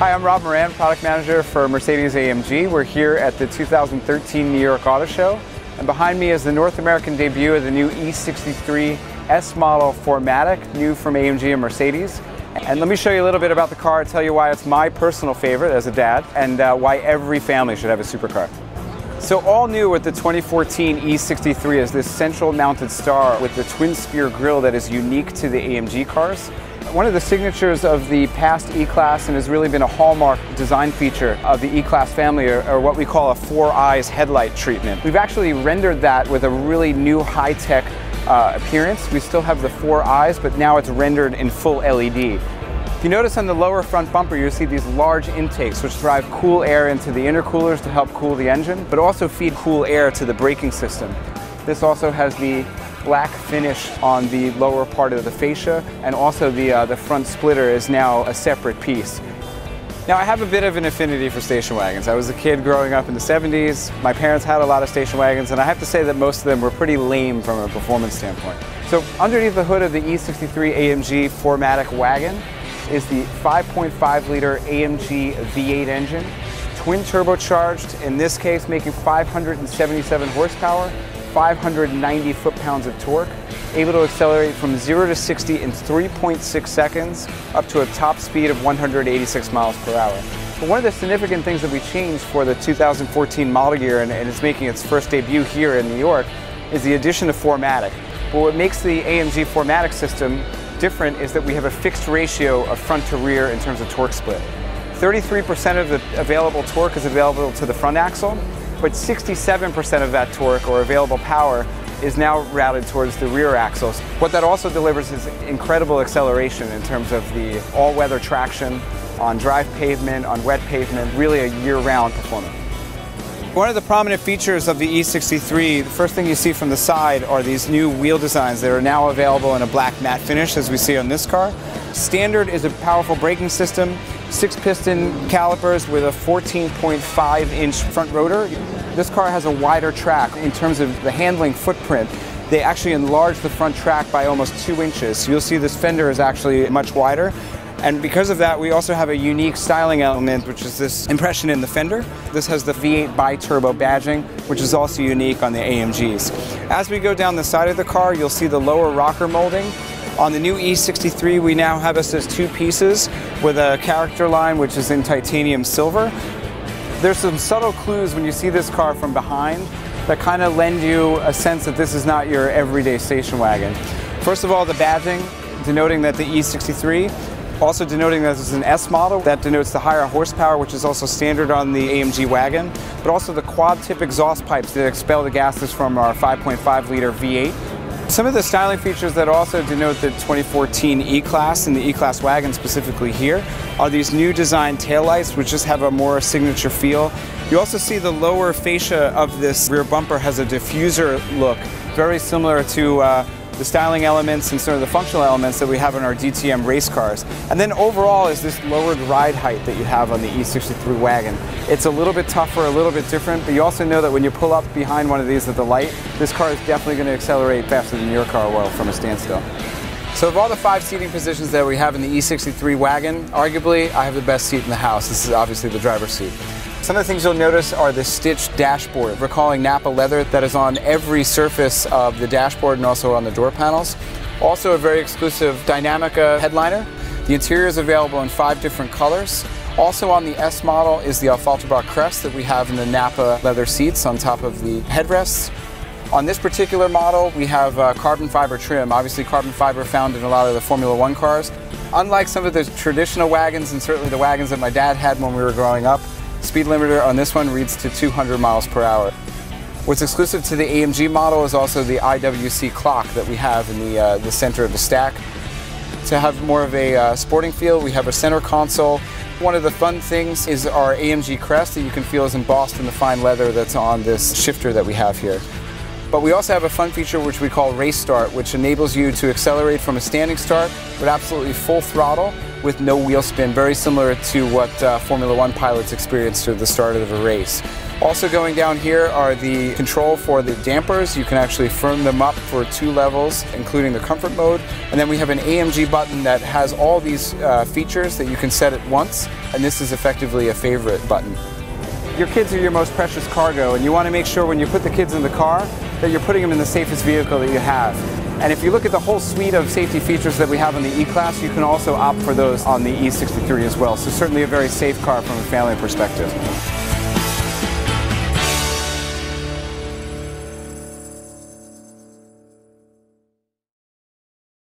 Hi, I'm Rob Moran, Product Manager for Mercedes-AMG. We're here at the 2013 New York Auto Show, and behind me is the North American debut of the new E63 S-Model 4MATIC, new from AMG and Mercedes. And let me show you a little bit about the car, tell you why it's my personal favorite as a dad, and why every family should have a supercar. So all new with the 2014 E63 is this central mounted star with the twin spear grille that is unique to the AMG cars. One of the signatures of the past E-Class, and has really been a hallmark design feature of the E-Class family, are what we call a 4 eyes headlight treatment. We've actually rendered that with a really new high-tech appearance. We still have the 4 eyes, but now it's rendered in full LED. If you notice on the lower front bumper, you see these large intakes which drive cool air into the intercoolers to help cool the engine, but also feed cool air to the braking system. This also has the black finish on the lower part of the fascia, and also the front splitter is now a separate piece. Now, I have a bit of an affinity for station wagons. I was a kid growing up in the 70s. My parents had a lot of station wagons, and I have to say that most of them were pretty lame from a performance standpoint. So underneath the hood of the E63 AMG 4MATIC wagon is the 5.5 liter AMG V8 engine, twin turbocharged, in this case making 577 horsepower, 590 foot-pounds of torque, able to accelerate from 0 to 60 in 3.6 seconds, up to a top speed of 186 miles per hour. But one of the significant things that we changed for the 2014 model year, and it's making its first debut here in New York, is the addition of 4MATIC. But what makes the AMG 4MATIC system different is that we have a fixed ratio of front to rear in terms of torque split. 33% of the available torque is available to the front axle, but 67% of that torque, or available power, is now routed towards the rear axles. What that also delivers is incredible acceleration in terms of the all-weather traction on dry pavement, on wet pavement, really a year-round performance. One of the prominent features of the E63, the first thing you see from the side are these new wheel designs that are now available in a black matte finish, as we see on this car. Standard is a powerful braking system, 6-piston calipers with a 14.5-inch front rotor. This car has a wider track in terms of the handling footprint. They actually enlarged the front track by almost 2 inches. So you'll see this fender is actually much wider. And because of that, we also have a unique styling element, which is this impression in the fender. This has the V8 biturbo badging, which is also unique on the AMGs. As we go down the side of the car, you'll see the lower rocker molding. On the new E63, we now have this as 2 pieces with a character line which is in titanium silver. There's some subtle clues when you see this car from behind that kind of lend you a sense that this is not your everyday station wagon. First of all, the badging, denoting that the E63, also denoting that this is an S model. That denotes the higher horsepower, which is also standard on the AMG wagon, but also the quad-tip exhaust pipes that expel the gases from our 5.5 liter V8. Some of the styling features that also denote the 2014 E-Class and the E-Class wagon specifically here are these new design taillights, which just have a more signature feel. You also see the lower fascia of this rear bumper has a diffuser look, very similar to the styling elements and sort of the functional elements that we have in our DTM race cars. And then overall is this lowered ride height that you have on the E63 wagon. It's a little bit tougher, a little bit different, but you also know that when you pull up behind one of these at the light, this car is definitely going to accelerate faster than your car will from a standstill. So of all the 5 seating positions that we have in the E63 wagon, arguably I have the best seat in the house. This is obviously the driver's seat. Some of the things you'll notice are the stitched dashboard, recalling Napa leather that is on every surface of the dashboard and also on the door panels. Also a very exclusive Dynamica headliner. The interior is available in 5 different colors. Also on the S model is the Alfalterbach crest that we have in the Napa leather seats on top of the headrests. On this particular model, we have carbon fiber trim. Obviously carbon fiber found in a lot of the Formula One cars. Unlike some of the traditional wagons, and certainly the wagons that my dad had when we were growing up, speed limiter on this one reads to 200 miles per hour. What's exclusive to the AMG model is also the IWC clock that we have in the center of the stack. To have more of a sporting feel, we have a center console. One of the fun things is our AMG crest that you can feel is embossed in the fine leather that's on this shifter that we have here. But we also have a fun feature which we call Race Start, which enables you to accelerate from a standing start with absolutely full throttle with no wheel spin, very similar to what Formula One pilots experience at the start of a race. Also going down here are the control for the dampers. You can actually firm them up for 2 levels, including the comfort mode. And then we have an AMG button that has all these features that you can set at once, and this is effectively a favorite button. Your kids are your most precious cargo, and you want to make sure when you put the kids in the car that you're putting them in the safest vehicle that you have. And if you look at the whole suite of safety features that we have on the E-Class, you can also opt for those on the E63 as well. So certainly a very safe car from a family perspective.